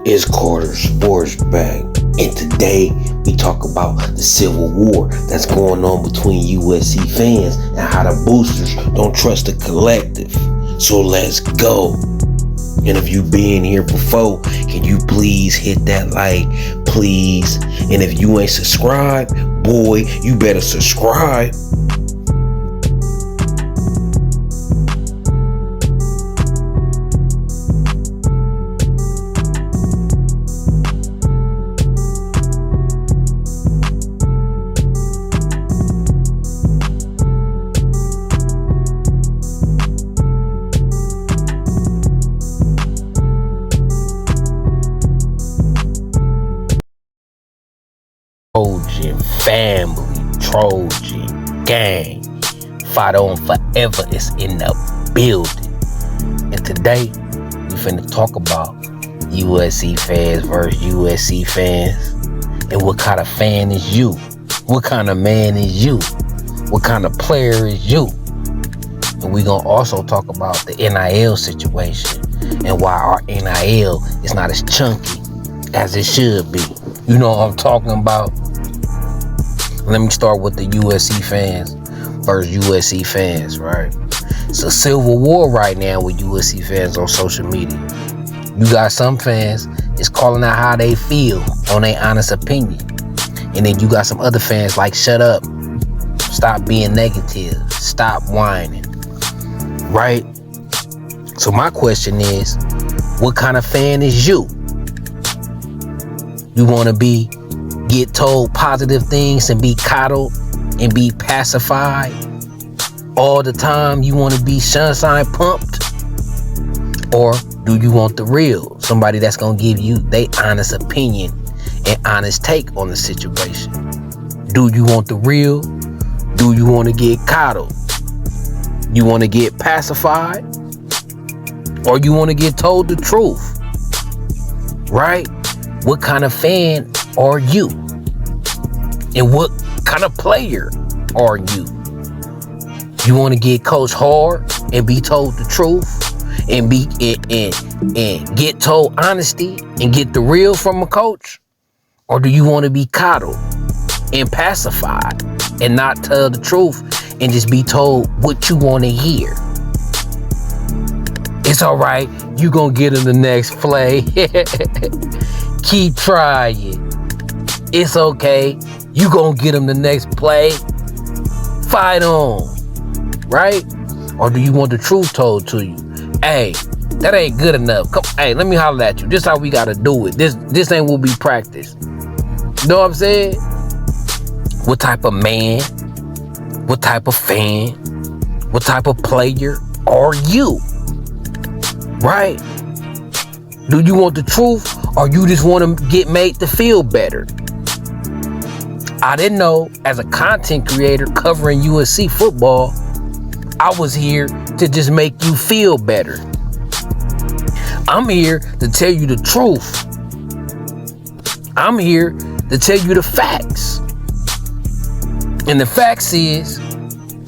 It's Carter Sports back, and today we talk about the civil war that's going on between USC fans and how the boosters don't trust the collective. So let's go. And if you been here before, can you please hit that like, please? And if you ain't subscribed, boy, you better subscribe. Trojan family, Trojan gang, fight on forever is in the building. And today we finna talk about USC fans versus USC fans, and what kind of fan is you? What kind of man is you? What kind of player is you? And we gonna also talk about the NIL situation and why our NIL is not as chunky as it should be. You know what I'm talking about? Let me start with the USC fans versus USC fans, right? It's a civil war right now with USC fans on social media. You got some fans is calling out how they feel on their honest opinion. And then you got some other fans like, shut up, stop being negative, stop whining, right? So my question is, what kind of fan is you? You want to get told positive things and be coddled and be pacified all the time? You want to be sunshine pumped? Or do you want the real? Somebody that's going to give you their honest opinion and honest take on the situation. Do you want the real? Do you want to get coddled? You want to get pacified? Or you want to get told the truth? Right? What kind of fan are you? And what kind of player are you? You want to get coached hard and be told the truth and get told honesty and get the real from a coach? Or do you want to be coddled and pacified and not tell the truth and just be told what you want to hear? It's all right. You gonna get in the next play. Keep trying. It's okay. You gonna get him the next play. Fight on. Right? Or do you want the truth told to you? Hey, that ain't good enough. Come, hey, let me holler at you. This how we gotta do it. This ain't what we practice. You know what I'm saying? What type of man? What type of fan? What type of player are you? Right? Do you want the truth, or you just want to get made to feel better? I didn't know, as a content creator covering USC football, I was here to just make you feel better. I'm here to tell you the truth. I'm here to tell you the facts. And the facts is,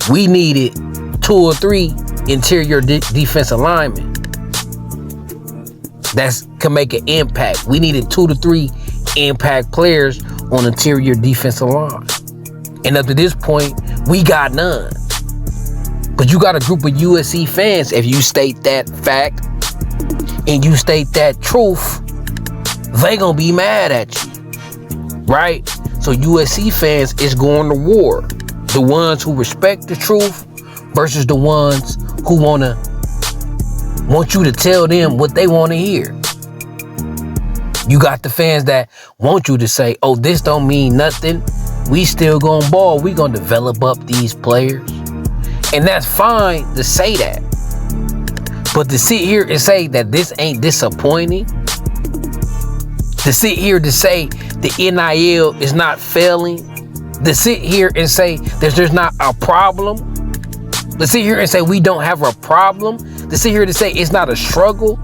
we needed 2 or 3 interior defensive linemen that can make an impact. We needed 2 to 3 impact players on interior defensive line. And up to this point, we got none. But you got a group of USC fans, if you state that fact and you state that truth, they gonna be mad at you, right? So USC fans is going to war. The ones who respect the truth versus the ones who want you to tell them what they want to hear. You got the fans that want you to say, oh, this don't mean nothing. We still gonna ball. We gonna develop up these players. And that's fine to say that. But to sit here and say that this ain't disappointing, to sit here to say the NIL is not failing, to sit here and say that there's not a problem, to sit here and say we don't have a problem, to sit here to say it's not a struggle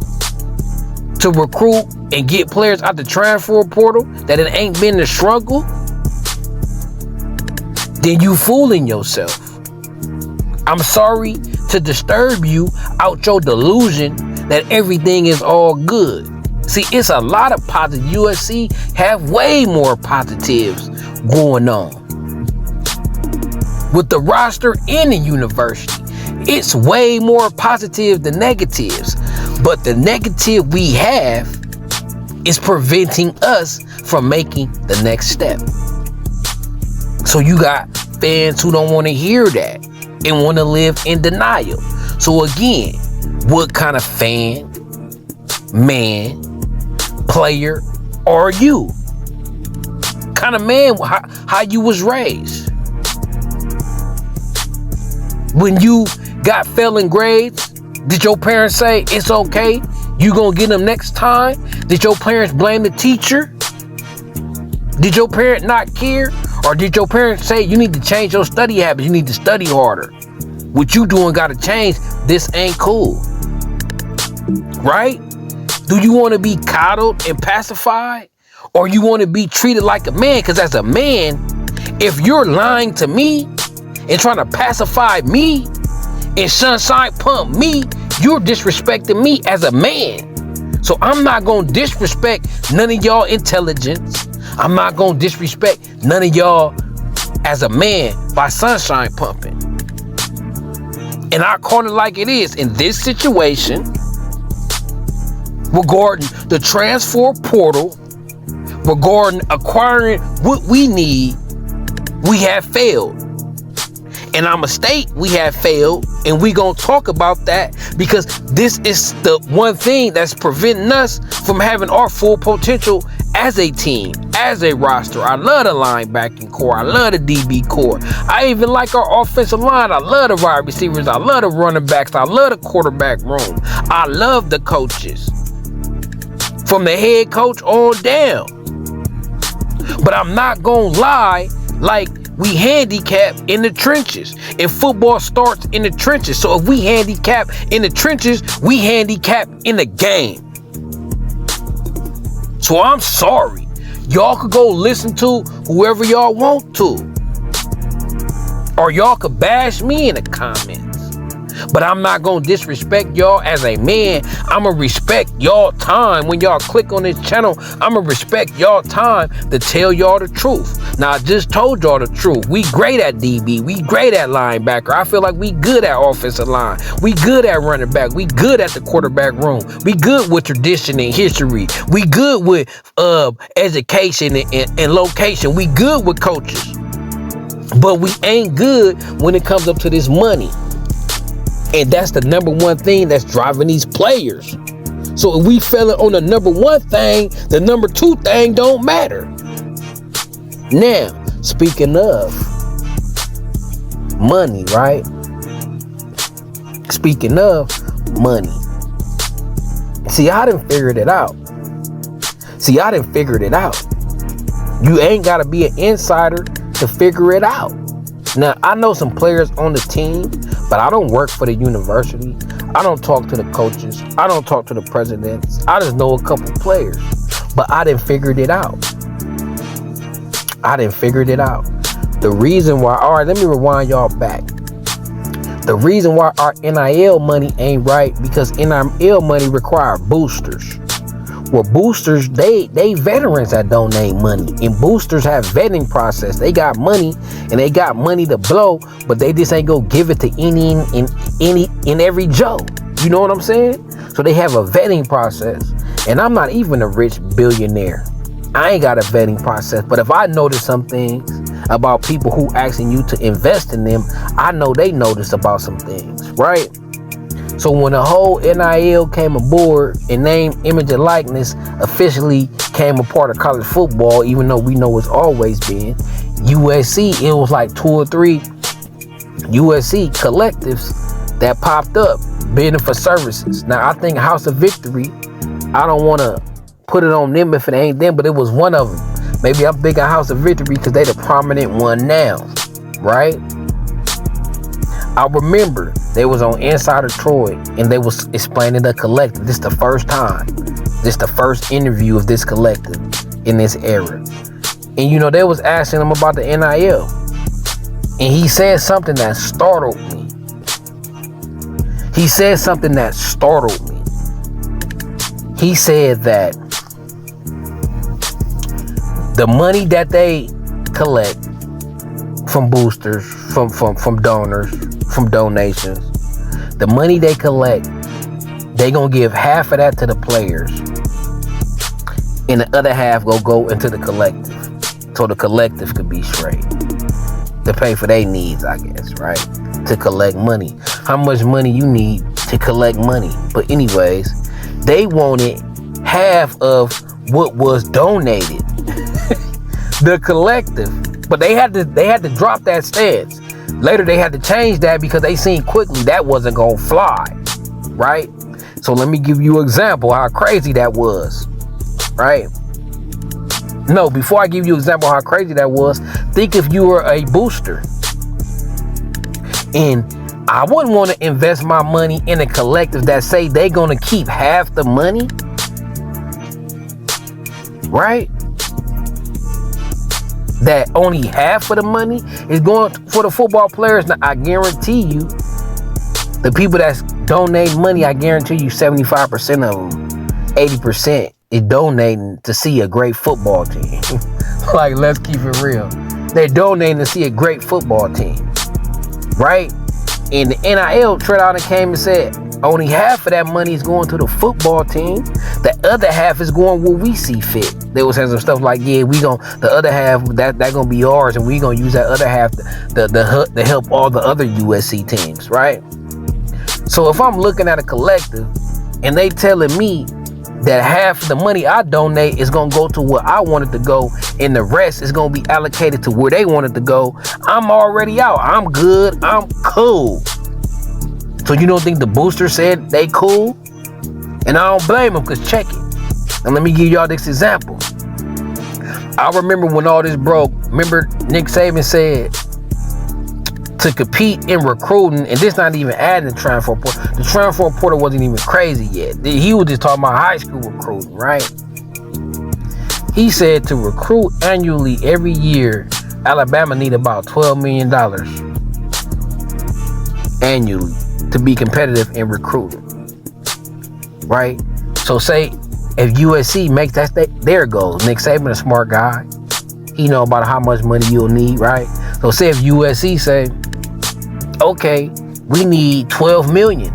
to recruit and get players out the transfer portal, that it ain't been a struggle, then you fooling yourself. I'm sorry to disturb you out your delusion that everything is all good. See, it's a lot of positive. USC have way more positives going on with the roster in the university. It's way more positive than negatives. But the negative we have is preventing us from making the next step. So you got fans who don't want to hear that and want to live in denial. So again, what kind of fan, man, player are you? Kind of man, how you was raised? When you got failing grades, did your parents say it's okay, you gonna get them next time? Did your parents blame the teacher? Did your parent not care? Or did your parents say you need to change your study habits, you need to study harder? What you doing gotta change, this ain't cool. Right? Do you want to be coddled and pacified? Or you want to be treated like a man? Because as a man, if you're lying to me and trying to pacify me and sunshine pump me, you're disrespecting me as a man. So I'm not going to disrespect none of y'all intelligence. I'm not going to disrespect none of y'all as a man by sunshine pumping. And I call it like it is. In this situation, regarding the transfer portal, regarding acquiring what we need, we have failed. And I'ma state we have failed, and we gonna talk about that because this is the one thing that's preventing us from having our full potential as a team, as a roster. I love the linebacking core. I love the DB core. I even like our offensive line. I love the wide receivers. I love the running backs. I love the quarterback room. I love the coaches, from the head coach on down. But I'm not gonna lie, like, we handicap in the trenches. And football starts in the trenches. So if we handicap in the trenches, we handicap in the game. So I'm sorry. Y'all could go listen to whoever y'all want to. Or y'all could bash me in the comments. But I'm not going to disrespect y'all as a man. I'm going to respect y'all time. When y'all click on this channel, I'm going to respect y'all time to tell y'all the truth. Now, I just told y'all the truth. We great at DB. We great at linebacker. I feel like we good at offensive line. We good at running back. We good at the quarterback room. We good with tradition and history. We good with education and location. We good with coaches. But we ain't good when it comes up to this money. And that's the number one thing that's driving these players. So if we failing on the number one thing, the number two thing don't matter. Now, speaking of money, right? Speaking of money. See, I done figured it out. You ain't got to be an insider to figure it out. Now, I know some players on the team, but I don't work for the university. I don't talk to the coaches. I don't talk to the presidents. I just know a couple players. But I done figured it out. The reason why, all right, let me rewind y'all back. The reason why our NIL money ain't right, because NIL money require boosters. Well, boosters, they veterans that donate money, and boosters have vetting process. They got money and they got money to blow, but they just ain't go give it to any and every Joe. You know what I'm saying? So they have a vetting process. And I'm not even a rich billionaire. I ain't got a vetting process. But if I notice some things about people who asking you to invest in them, I know they notice about some things, right? So when the whole NIL came aboard and name, image, and likeness officially came a part of college football, even though we know it's always been, USC, it was like 2 or 3 USC collectives that popped up bidding for services. Now, I think House of Victory, I don't want to put it on them if it ain't them, but it was one of them. Maybe I'm big on House of Victory because they the prominent one now, right? I remember they was on Insider Troy and they was explaining the collective. This the first time. This the first interview of this collective in this era. And you know, they was asking him about the NIL. And he said something that startled me. he said that the money that they collect from boosters, from donors, from donations, the money they collect, they gonna give half of that to the players, and the other half go into the collective, so the collective could be straight to pay for their needs, I guess, right? To collect money. How much money you need to collect money? But anyways, they wanted half of what was donated. The collective. But they had to drop that stance. Later they had to change that because they seen quickly that wasn't gonna fly. Right? So let me give you an example how crazy that was. Right? No, before I give you an example how crazy that was, think if you were a booster. And I wouldn't want to invest my money in a collective that say they gonna keep half the money. Right? That only half of the money is going for the football players. Now, I guarantee you, the people that's donate money, I guarantee you 75% of them, 80% is donating to see a great football team. Like, let's keep it real. They're donating to see a great football team. Right? And the NIL trade out and came and said, only half of that money is going to the football team. The other half is going where we see fit. They was saying some stuff like, yeah, the other half, that gonna be ours, and we gonna use that other half to help all the other USC teams, right? So if I'm looking at a collective and they telling me that half of the money I donate is gonna go to where I want it to go, and the rest is gonna be allocated to where they want it to go, I'm already out. I'm good. I'm cool. So you don't think the booster said they cool? And I don't blame them, because check it. And let me give y'all this example. I remember when all this broke, remember Nick Saban said to compete in recruiting, and this not even adding the transfer portal. The transfer portal wasn't even crazy yet. He was just talking about high school recruiting, right? He said to recruit annually every year, Alabama need about $12 million annually to be competitive in recruiting, right? So say if USC makes that, there it goes. Nick Saban, a smart guy, he know about how much money you'll need, right? So say if USC say, okay, we need $12 million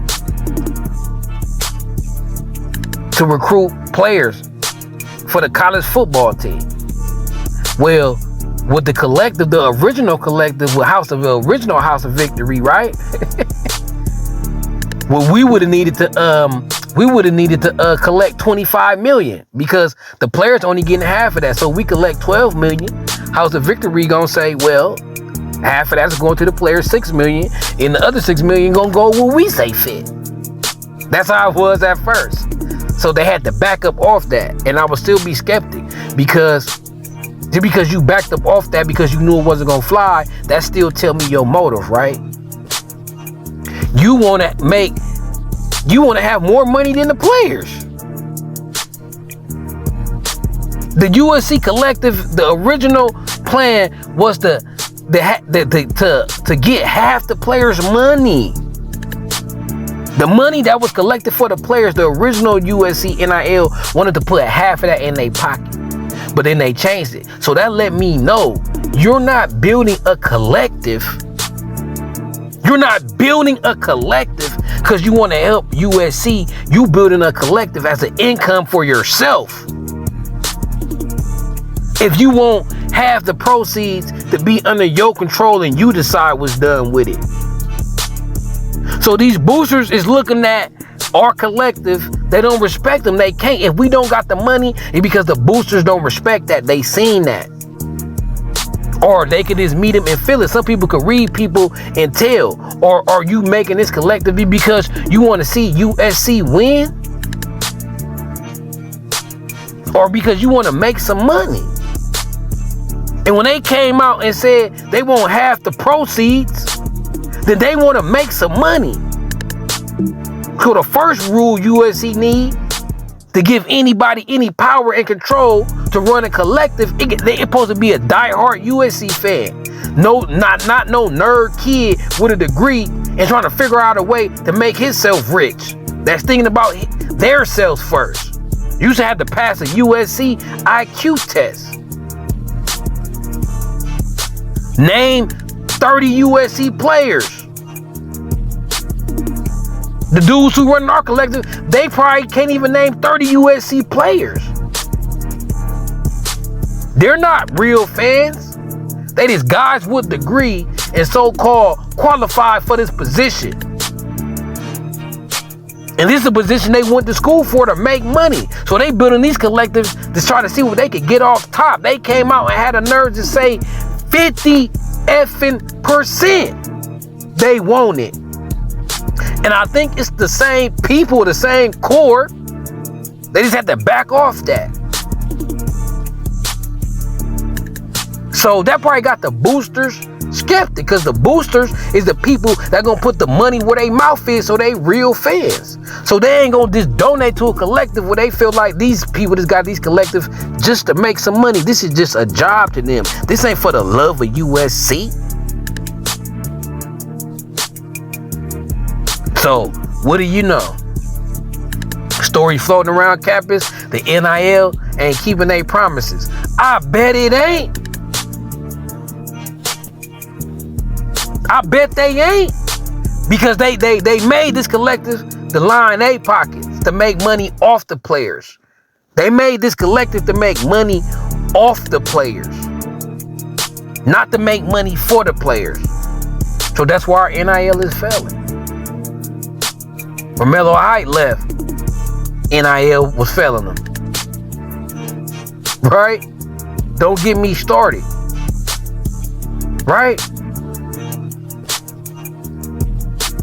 to recruit players for the college football team. Well, with the collective, the original collective, with original House of Victory, right? Well, we would have needed to collect $25 million, because the players only getting half of that. So we collect $12 million. House of Victory gonna say, well, half of that's going to the players, $6 million, and the other $6 million gonna go where we say fit. That's how it was at first. So they had to back up off that, and I would still be skeptic, because just because you backed up off that because you knew it wasn't gonna fly, that still tell me your motive, right? You want to have more money than the players. The USC collective, the original plan was to get half the players' money. The money that was collected for the players, the original USC NIL wanted to put half of that in their pocket. But then they changed it. So that let me know you're not building a collective. You're not building a collective because you want to help USC. You building a collective as an income for yourself. If you want half the proceeds to be under your control and you decide what's done with it. So these boosters is looking at our collective. They don't respect them. They can't. If we don't got the money, it's because the boosters don't respect that. They seen that. Or they could just meet them and feel it. Some people could read people and tell. Or are you making this collectively because you want to see USC win? Or because you want to make some money? And when they came out and said they want half the proceeds, then they want to make some money. So the first rule USC need to give anybody any power and control to run a collective, they're supposed to be a diehard USC fan. No, not no nerd kid with a degree and trying to figure out a way to make himself rich. That's thinking about their selves first. You used to have to pass a USC IQ test. Name 30 USC players. The dudes who run our collective, they probably can't even name 30 USC players. They're not real fans. They just guys with degree and so-called qualified for this position. And this is a position they went to school for to make money. So they building these collectives to try to see what they could get off top. They came out and had a nerve to say 50% they want it. And I think it's the same people, the same core. They just have to back off that. So that probably got the boosters skeptic, because the boosters is the people that gonna put the money where their mouth is, so they real fans. So they ain't gonna just donate to a collective where they feel like these people just got these collectives just to make some money. This is just a job to them. This ain't for the love of USC. So what do you know? Story floating around campus, the NIL ain't keeping their promises. I bet it ain't. I bet they ain't, because they made this collective to line their pockets, to make money off the players. They made this collective to make money off the players, not to make money for the players. So that's why our NIL is failing. When Melo Height left, NIL was failing them. Right? Don't get me started. Right?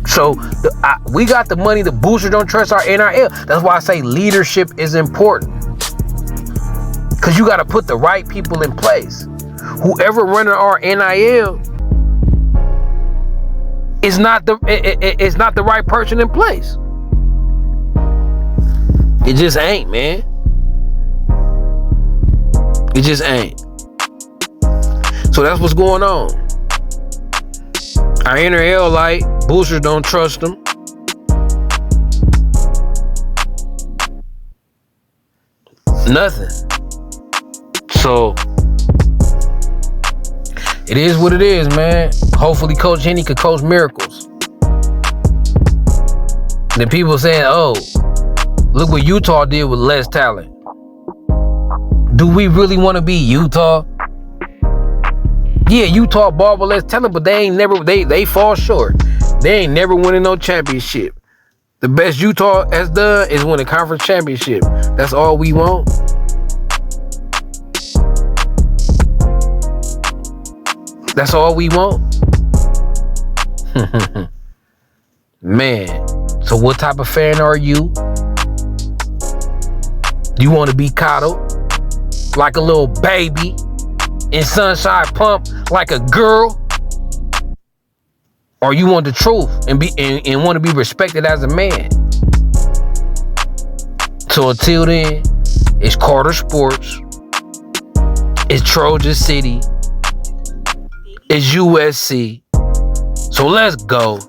So we got the money. The boosters don't trust our NIL. That's why I say leadership is important. Because you got to put the right people in place. Whoever running our NIL is not the right person in place. It just ain't, man. It just ain't. So that's what's going on. Our NIL light, boosters don't trust them. Nothing. So it is what it is, man. Hopefully Coach Henny could coach miracles. And then people saying, oh, look what Utah did with less talent. Do we really want to be Utah? Yeah, Utah ball with less talent, but they fall short. They ain't never winning no championship. The best Utah has done is win a conference championship. That's all we want. That's all we want. Man, so what type of fan are you? Do you want to be coddled like a little baby and sunshine pump like a girl? Or you want the truth and want to be respected as a man? So until then, it's Carter Sports, it's Trojan City, it's USC. So let's go.